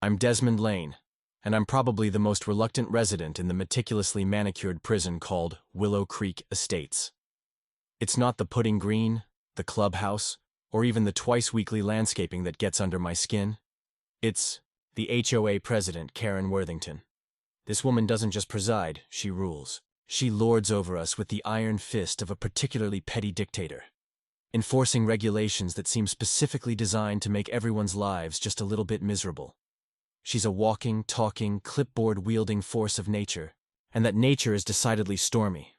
I'm Desmond Lane, and I'm probably the most reluctant resident in the meticulously manicured prison called Willow Creek Estates. It's not the pudding green, the clubhouse, or even the twice-weekly landscaping that gets under my skin. It's the HOA president, Karen Worthington. This woman doesn't just preside, she rules. She lords over us with the iron fist of a particularly petty dictator, enforcing regulations that seem specifically designed to make everyone's lives just a little bit miserable. She's a walking, talking, clipboard-wielding force of nature, and that nature is decidedly stormy.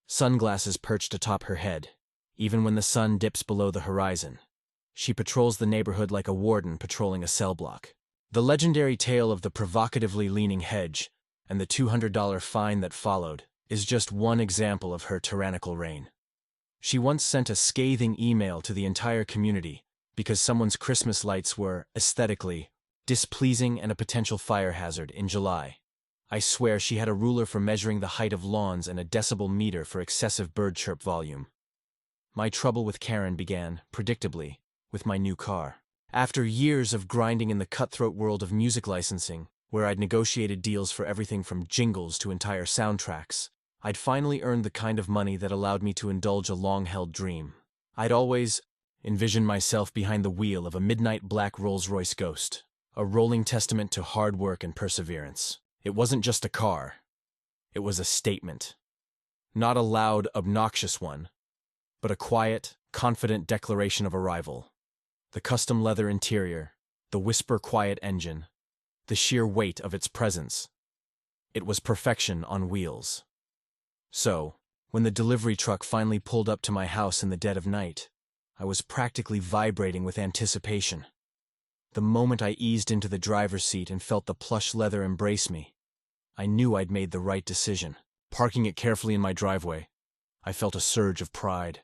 Sunglasses perched atop her head, even when the sun dips below the horizon. She patrols the neighborhood like a warden patrolling a cell block. The legendary tale of the provocatively leaning hedge and the $200 fine that followed is just one example of her tyrannical reign. She once sent a scathing email to the entire community because someone's Christmas lights were, aesthetically, displeasing and a potential fire hazard in July. I swear she had a ruler for measuring the height of lawns and a decibel meter for excessive bird chirp volume. My trouble with Karen began, predictably, with my new car. After years of grinding in the cutthroat world of music licensing, where I'd negotiated deals for everything from jingles to entire soundtracks, I'd finally earned the kind of money that allowed me to indulge a long-held dream. I'd always envisioned myself behind the wheel of a midnight black Rolls-Royce Ghost, a rolling testament to hard work and perseverance. It wasn't just a car. It was a statement. Not a loud, obnoxious one, but a quiet, confident declaration of arrival. The custom leather interior, the whisper-quiet engine, the sheer weight of its presence. It was perfection on wheels. So, when the delivery truck finally pulled up to my house in the dead of night, I was practically vibrating with anticipation. The moment I eased into the driver's seat and felt the plush leather embrace me, I knew I'd made the right decision. Parking it carefully in my driveway, I felt a surge of pride.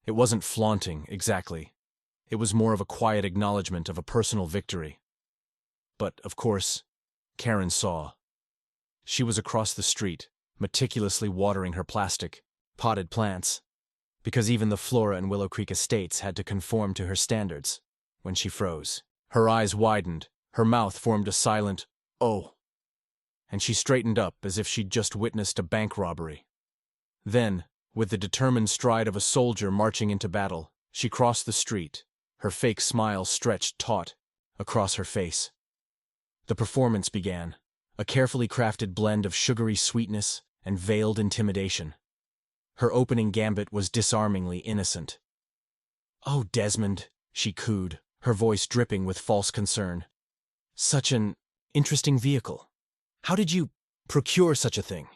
It wasn't flaunting, exactly. It was more of a quiet acknowledgement of a personal victory. But, of course, Karen saw. She was across the street, meticulously watering her plastic, potted plants, because even the flora in Willow Creek Estates had to conform to her standards, when she froze. Her eyes widened, her mouth formed a silent, "Oh," and she straightened up as if she'd just witnessed a bank robbery. Then, with the determined stride of a soldier marching into battle, she crossed the street, her fake smile stretched taut across her face. The performance began, a carefully crafted blend of sugary sweetness and veiled intimidation. Her opening gambit was disarmingly innocent. "Oh, Desmond," she cooed, her voice dripping with false concern. "Such an interesting vehicle. How did you procure such a thing?"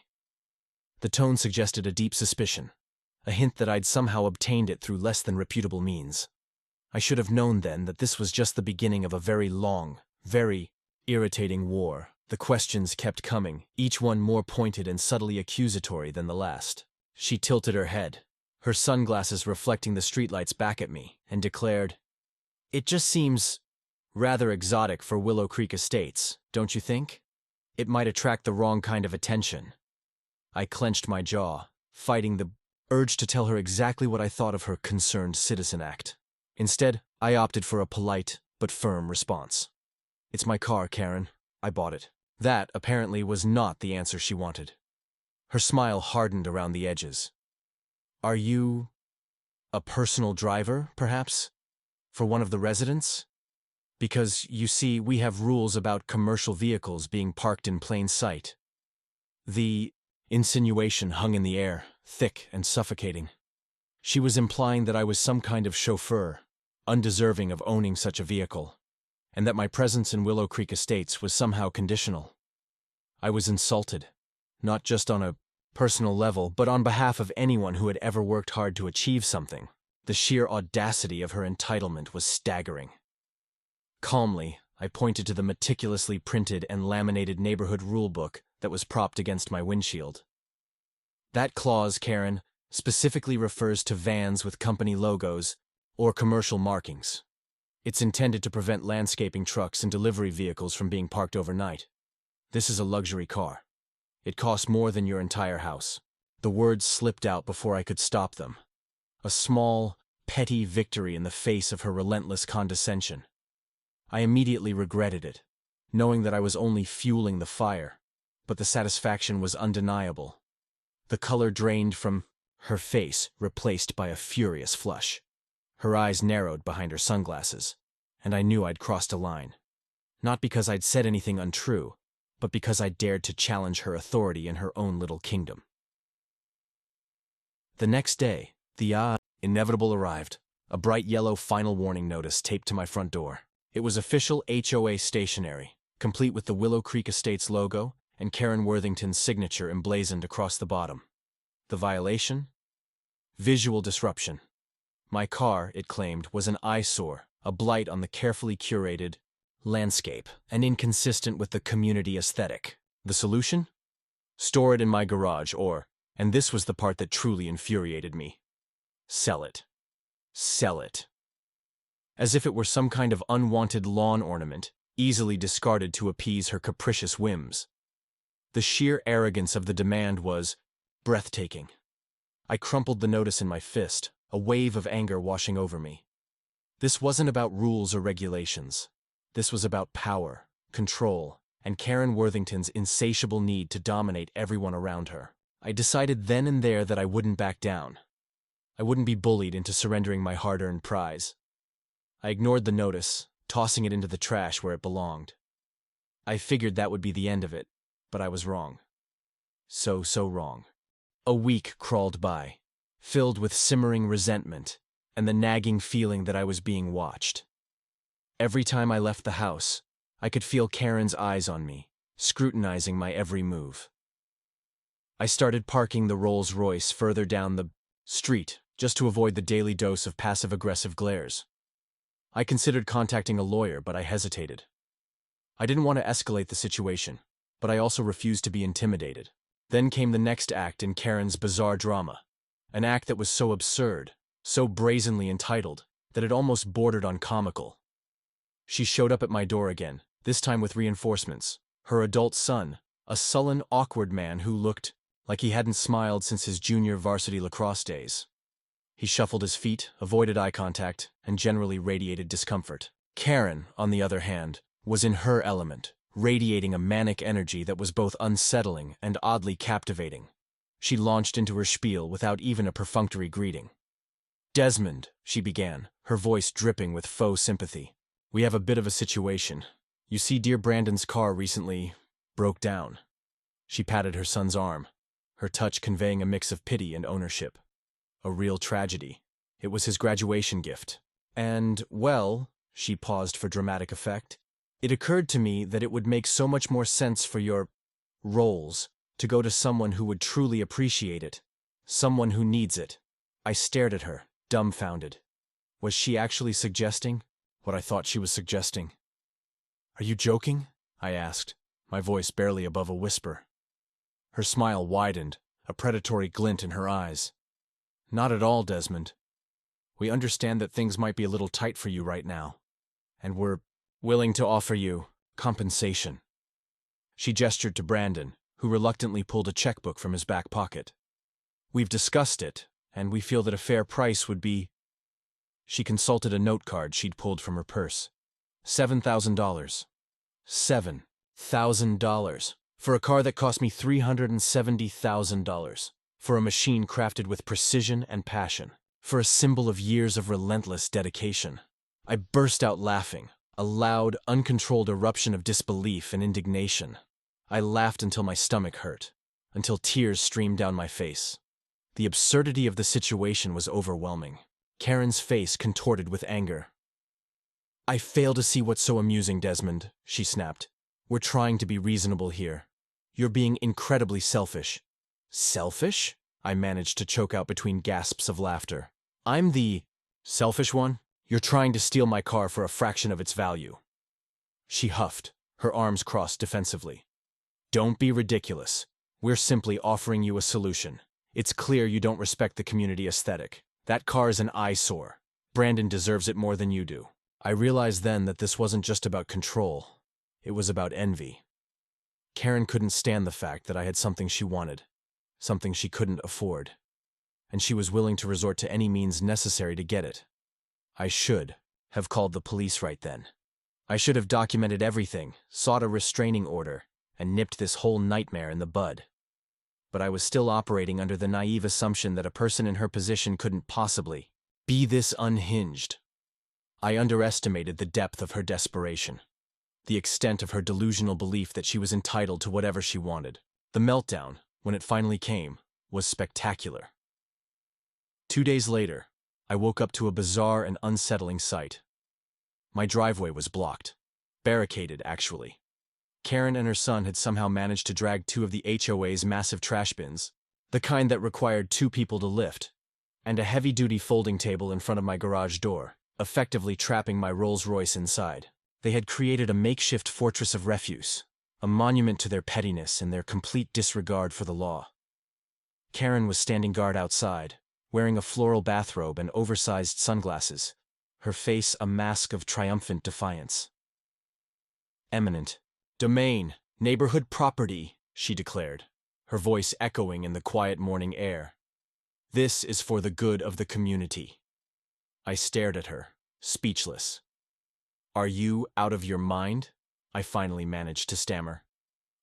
The tone suggested a deep suspicion, a hint that I'd somehow obtained it through less than reputable means. I should have known then that this was just the beginning of a very long, very irritating war. The questions kept coming, each one more pointed and subtly accusatory than the last. She tilted her head, her sunglasses reflecting the streetlights back at me, and declared, "It just seems rather exotic for Willow Creek Estates, don't you think? It might attract the wrong kind of attention." I clenched my jaw, fighting the urge to tell her exactly what I thought of her concerned citizen act. Instead, I opted for a polite but firm response. "It's my car, Karen. I bought it." That, apparently, was not the answer she wanted. Her smile hardened around the edges. "Are you a personal driver, perhaps, for one of the residents? Because, you see, we have rules about commercial vehicles being parked in plain sight." The insinuation hung in the air, thick and suffocating. She was implying that I was some kind of chauffeur, undeserving of owning such a vehicle, and that my presence in Willow Creek Estates was somehow conditional. I was insulted, not just on a personal level, but on behalf of anyone who had ever worked hard to achieve something. The sheer audacity of her entitlement was staggering. Calmly, I pointed to the meticulously printed and laminated neighborhood rulebook that was propped against my windshield. "That clause, Karen, specifically refers to vans with company logos or commercial markings. It's intended to prevent landscaping trucks and delivery vehicles from being parked overnight. This is a luxury car. It costs more than your entire house." The words slipped out before I could stop them. A small, petty victory in the face of her relentless condescension. I immediately regretted it, knowing that I was only fueling the fire, but the satisfaction was undeniable. The color drained from her face, replaced by a furious flush. Her eyes narrowed behind her sunglasses, and I knew I'd crossed a line. Not because I'd said anything untrue, but because I dared to challenge her authority in her own little kingdom. The next day, the inevitable arrived, a bright yellow final warning notice taped to my front door. It was official HOA stationery, complete with the Willow Creek Estates logo and Karen Worthington's signature emblazoned across the bottom. The violation? Visual disruption. My car, it claimed, was an eyesore, a blight on the carefully curated landscape, and inconsistent with the community aesthetic. The solution? Store it in my garage or, and this was the part that truly infuriated me, sell it. Sell it. As if it were some kind of unwanted lawn ornament, easily discarded to appease her capricious whims. The sheer arrogance of the demand was breathtaking. I crumpled the notice in my fist, a wave of anger washing over me. This wasn't about rules or regulations. This was about power, control, and Karen Worthington's insatiable need to dominate everyone around her. I decided then and there that I wouldn't back down. I wouldn't be bullied into surrendering my hard-earned prize. I ignored the notice, tossing it into the trash where it belonged. I figured that would be the end of it, but I was wrong. So wrong. A week crawled by, filled with simmering resentment and the nagging feeling that I was being watched. Every time I left the house, I could feel Karen's eyes on me, scrutinizing my every move. I started parking the Rolls-Royce further down the street, just to avoid the daily dose of passive-aggressive glares. I considered contacting a lawyer, but I hesitated. I didn't want to escalate the situation, but I also refused to be intimidated. Then came the next act in Karen's bizarre drama, an act that was so absurd, so brazenly entitled, that it almost bordered on comical. She showed up at my door again, this time with reinforcements. Her adult son, a sullen, awkward man who looked like he hadn't smiled since his junior varsity lacrosse days. He shuffled his feet, avoided eye contact, and generally radiated discomfort. Karen, on the other hand, was in her element, radiating a manic energy that was both unsettling and oddly captivating. She launched into her spiel without even a perfunctory greeting. "Desmond," she began, her voice dripping with faux sympathy. "We have a bit of a situation. You see, dear Brandon's car recently broke down." She patted her son's arm, her touch conveying a mix of pity and ownership. A real tragedy. It was his graduation gift. And, well, she paused for dramatic effect, it occurred to me that it would make so much more sense for your roles to go to someone who would truly appreciate it, someone who needs it. I stared at her, dumbfounded. Was she actually suggesting what I thought she was suggesting? "Are you joking?" I asked, my voice barely above a whisper. Her smile widened, a predatory glint in her eyes. "Not at all, Desmond. We understand that things might be a little tight for you right now, and we're willing to offer you compensation." She gestured to Brandon, who reluctantly pulled a checkbook from his back pocket. "We've discussed it, and we feel that a fair price would be—" She consulted a note card she'd pulled from her purse. $7,000. $7,000. For a car that cost me $370,000. For a machine crafted with precision and passion. For a symbol of years of relentless dedication. I burst out laughing, a loud, uncontrolled eruption of disbelief and indignation. I laughed until my stomach hurt, until tears streamed down my face. The absurdity of the situation was overwhelming. Karen's face contorted with anger. "I fail to see what's so amusing, Desmond," she snapped. "We're trying to be reasonable here. You're being incredibly selfish." "Selfish?" I managed to choke out between gasps of laughter. "I'm the selfish one? You're trying to steal my car for a fraction of its value." She huffed, her arms crossed defensively. "Don't be ridiculous. We're simply offering you a solution. It's clear you don't respect the community aesthetic. That car is an eyesore. Brandon deserves it more than you do." I realized then that this wasn't just about control. It was about envy. Karen couldn't stand the fact that I had something she wanted, something she couldn't afford, and she was willing to resort to any means necessary to get it. I should have called the police right then. I should have documented everything, sought a restraining order, and nipped this whole nightmare in the bud. But I was still operating under the naive assumption that a person in her position couldn't possibly be this unhinged. I underestimated the depth of her desperation, the extent of her delusional belief that she was entitled to whatever she wanted. The meltdown, when it finally came, was spectacular. 2 days later, I woke up to a bizarre and unsettling sight. My driveway was blocked. Barricaded, actually. Karen and her son had somehow managed to drag 2 of the HOA's massive trash bins, the kind that required 2 people to lift, and a heavy-duty folding table in front of my garage door, effectively trapping my Rolls-Royce inside. They had created a makeshift fortress of refuse, a monument to their pettiness and their complete disregard for the law. Karen was standing guard outside, wearing a floral bathrobe and oversized sunglasses, her face a mask of triumphant defiance. "Eminent domain, neighborhood property," she declared, her voice echoing in the quiet morning air. "This is for the good of the community." I stared at her, speechless. "Are you out of your mind?" I finally managed to stammer.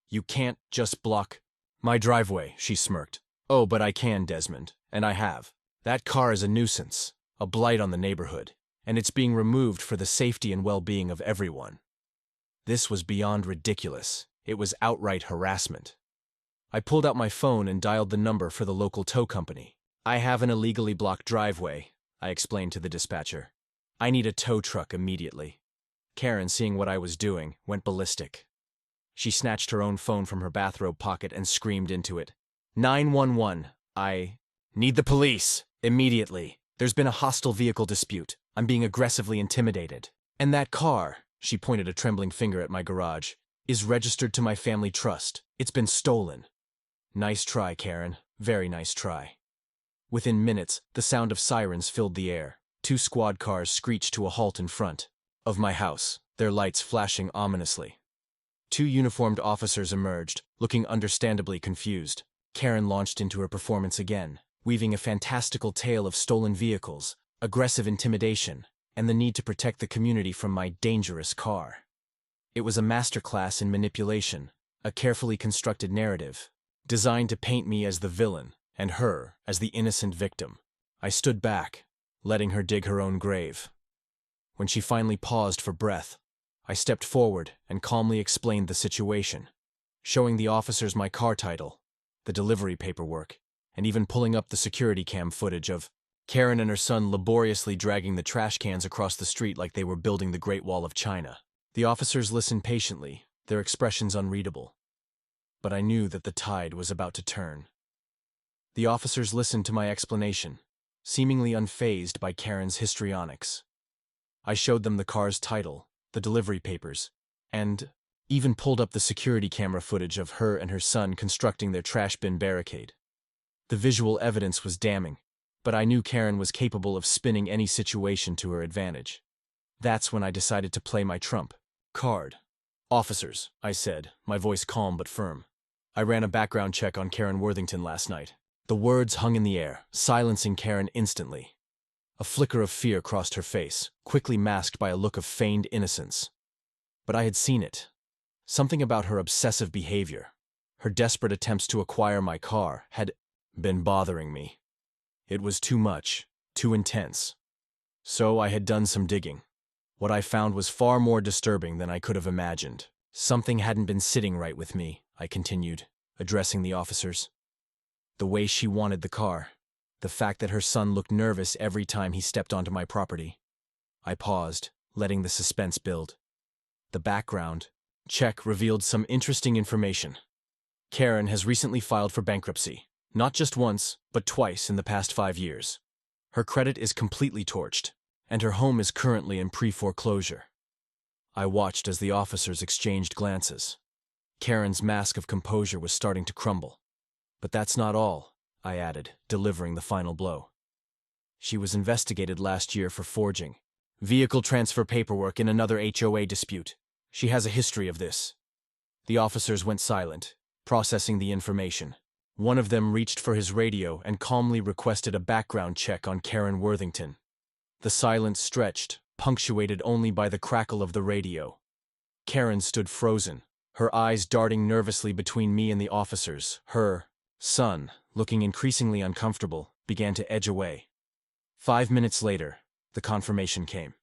"You can't just block my driveway," she smirked. "Oh, but I can, Desmond, and I have. That car is a nuisance, a blight on the neighborhood, and it's being removed for the safety and well-being of everyone." This was beyond ridiculous. It was outright harassment. I pulled out my phone and dialed the number for the local tow company. "I have an illegally blocked driveway," I explained to the dispatcher. "I need a tow truck immediately." Karen, seeing what I was doing, went ballistic. She snatched her own phone from her bathrobe pocket and screamed into it. 911, I need the police, immediately. There's been a hostile vehicle dispute. I'm being aggressively intimidated. And that car," she pointed a trembling finger at my garage, "is registered to my family trust. It's been stolen." Nice try, Karen. Very nice try. Within minutes, the sound of sirens filled the air. 2 squad cars screeched to a halt in front of my house, their lights flashing ominously. 2 uniformed officers emerged, looking understandably confused. Karen launched into her performance again, weaving a fantastical tale of stolen vehicles, aggressive intimidation, and the need to protect the community from my dangerous car. It was a masterclass in manipulation, a carefully constructed narrative, designed to paint me as the villain and her as the innocent victim. I stood back, letting her dig her own grave. When she finally paused for breath, I stepped forward and calmly explained the situation, showing the officers my car title, the delivery paperwork, and even pulling up the security cam footage of Karen and her son laboriously dragging the trash cans across the street like they were building the Great Wall of China. The officers listened patiently, their expressions unreadable. But I knew that the tide was about to turn. The officers listened to my explanation, seemingly unfazed by Karen's histrionics. I showed them the car's title, the delivery papers, and even pulled up the security camera footage of her and her son constructing their trash bin barricade. The visual evidence was damning, but I knew Karen was capable of spinning any situation to her advantage. That's when I decided to play my trump card. "Officers," I said, my voice calm but firm. "I ran a background check on Karen Worthington last night." The words hung in the air, silencing Karen instantly. A flicker of fear crossed her face, quickly masked by a look of feigned innocence. But I had seen it. Something about her obsessive behavior, her desperate attempts to acquire my car, had been bothering me. It was too much, too intense. So I had done some digging. What I found was far more disturbing than I could have imagined. Something hadn't been sitting right with me, I continued, addressing the officers. The way she wanted the car. The fact that her son looked nervous every time he stepped onto my property. I paused, letting the suspense build. The background check revealed some interesting information. Karen has recently filed for bankruptcy, not just once, but twice in the past 5 years. Her credit is completely torched, and her home is currently in pre-foreclosure. I watched as the officers exchanged glances. Karen's mask of composure was starting to crumble. "But that's not all," I added, delivering the final blow. "She was investigated last year for forging vehicle transfer paperwork in another HOA dispute. She has a history of this." The officers went silent, processing the information. One of them reached for his radio and calmly requested a background check on Karen Worthington. The silence stretched, punctuated only by the crackle of the radio. Karen stood frozen, her eyes darting nervously between me and the officers. Her son, looking increasingly uncomfortable, began to edge away. 5 minutes later, the confirmation came.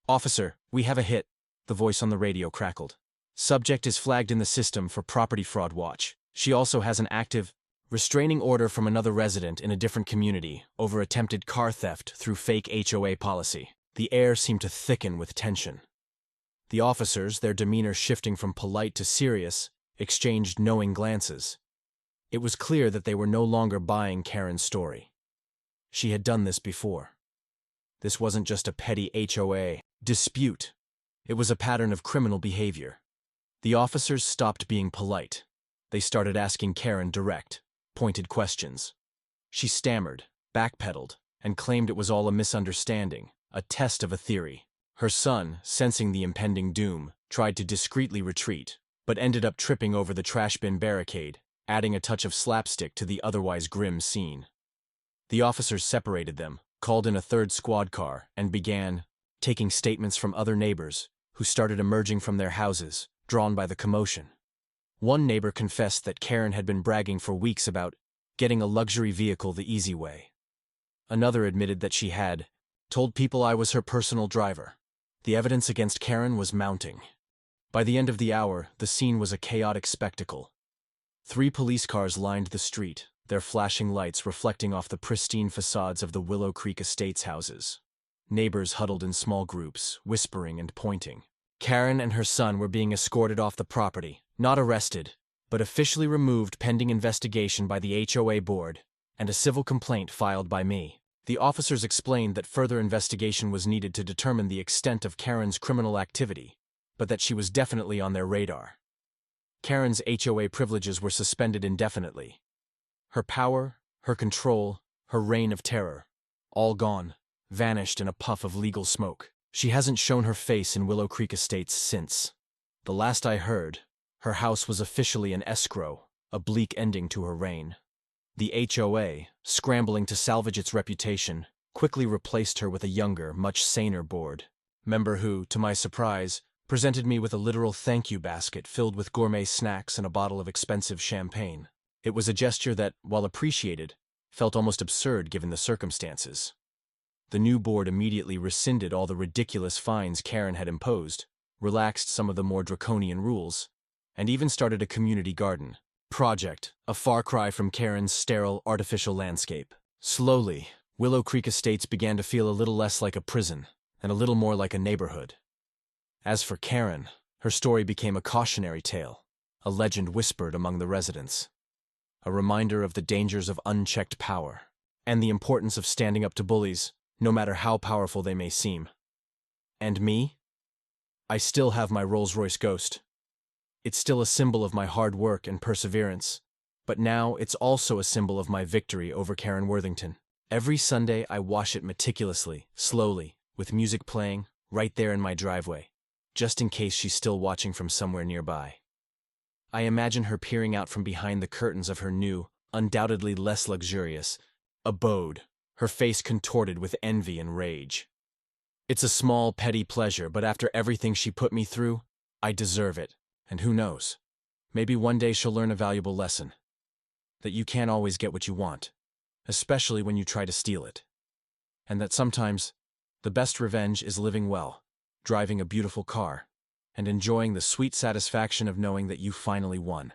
"Officer, we have a hit," the voice on the radio crackled. "Subject is flagged in the system for property fraud watch. She also has an active restraining order from another resident in a different community over attempted car theft through fake HOA policy." The air seemed to thicken with tension. The officers, their demeanor shifting from polite to serious, exchanged knowing glances. It was clear that they were no longer buying Karen's story. She had done this before. This wasn't just a petty HOA dispute. It was a pattern of criminal behavior. The officers stopped being polite. They started asking Karen direct, pointed questions. She stammered, backpedaled, and claimed it was all a misunderstanding, a test of a theory. Her son, sensing the impending doom, tried to discreetly retreat, but ended up tripping over the trash bin barricade, adding a touch of slapstick to the otherwise grim scene. The officers separated them, called in a third squad car, and began taking statements from other neighbors, who started emerging from their houses, drawn by the commotion. One neighbor confessed that Karen had been bragging for weeks about getting a luxury vehicle the easy way. Another admitted that she had told people I was her personal driver. The evidence against Karen was mounting. By the end of the hour, the scene was a chaotic spectacle. 3 police cars lined the street, their flashing lights reflecting off the pristine facades of the Willow Creek Estates houses. Neighbors huddled in small groups, whispering and pointing. Karen and her son were being escorted off the property, not arrested, but officially removed pending investigation by the HOA board and a civil complaint filed by me. The officers explained that further investigation was needed to determine the extent of Karen's criminal activity, but that she was definitely on their radar. Karen's HOA privileges were suspended indefinitely. Her power, her control, her reign of terror, all gone, vanished in a puff of legal smoke. She hasn't shown her face in Willow Creek Estates since. The last I heard, her house was officially an escrow, a bleak ending to her reign. The HOA, scrambling to salvage its reputation, quickly replaced her with a younger, much saner board member who, to my surprise, presented me with a literal thank you basket filled with gourmet snacks and a bottle of expensive champagne. It was a gesture that, while appreciated, felt almost absurd given the circumstances. The new board immediately rescinded all the ridiculous fines Karen had imposed, relaxed some of the more draconian rules, and even started a community garden project, a far cry from Karen's sterile, artificial landscape. Slowly, Willow Creek Estates began to feel a little less like a prison, and a little more like a neighborhood. As for Karen, her story became a cautionary tale, a legend whispered among the residents, a reminder of the dangers of unchecked power, and the importance of standing up to bullies, no matter how powerful they may seem. And me? I still have my Rolls-Royce Ghost. It's still a symbol of my hard work and perseverance, but now it's also a symbol of my victory over Karen Worthington. Every Sunday I wash it meticulously, slowly, with music playing, right there in my driveway, just in case she's still watching from somewhere nearby. I imagine her peering out from behind the curtains of her new, undoubtedly less luxurious, abode, her face contorted with envy and rage. It's a small, petty pleasure, but after everything she put me through, I deserve it. And who knows, maybe one day she'll learn a valuable lesson. That you can't always get what you want, especially when you try to steal it. And that sometimes, the best revenge is living well, driving a beautiful car, and enjoying the sweet satisfaction of knowing that you finally won.